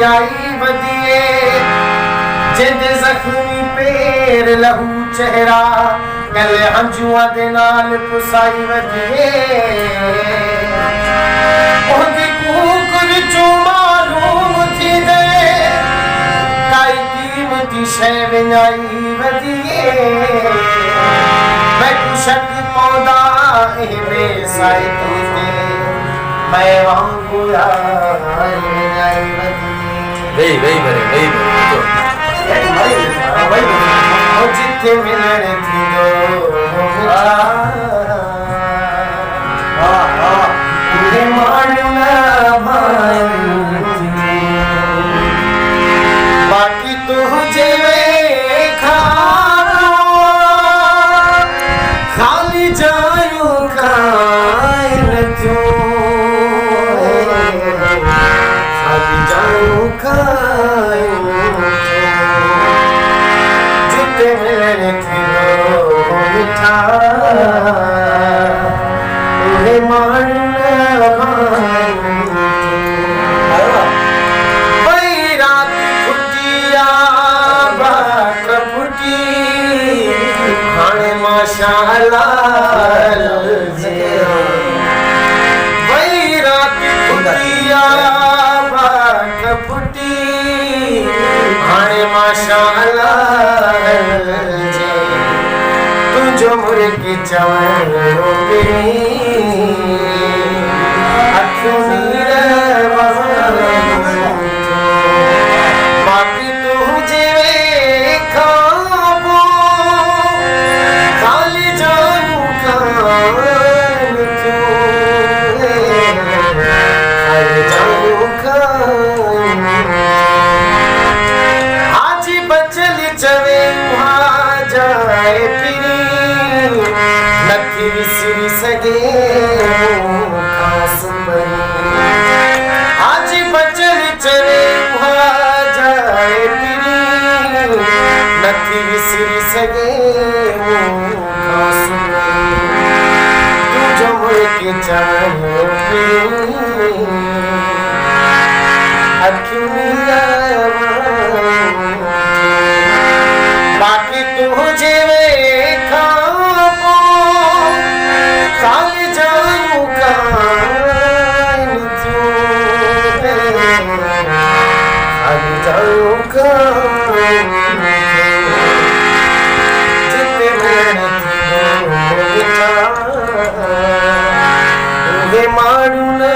आई बदिए जिंद जख्मी पैर लहू चेहरा गले हंजुआ दे नाल पुसाई वदिए ओदी कूक विचों मालूम थी दे काई कीमती शै विञाई वदिए मैं कुशक पौधा बेसाई थी मैं वांगू आई वही जिथे मिलने थी बाकी तुझे खाली जायू जिते मेरे मिठा वही रात फुटिया बात फुटी खाने माशाअल्लाह वही रात फुटिया बात फुटी खाने माशाअल्लाह तुझो मुर्गी चवरो बाकी तुझे खाबो खाली जानू आज बचली चवे वहाँ जाए फिरी नथी विसरी सगे आज बचली चवे वहाँ जाए फिरी नथी विसरी सगे तुझो मुझे चाहिए बाकी तुझे खाबो खाली जानू खाली जानू जिते मैंने तुझे मारू न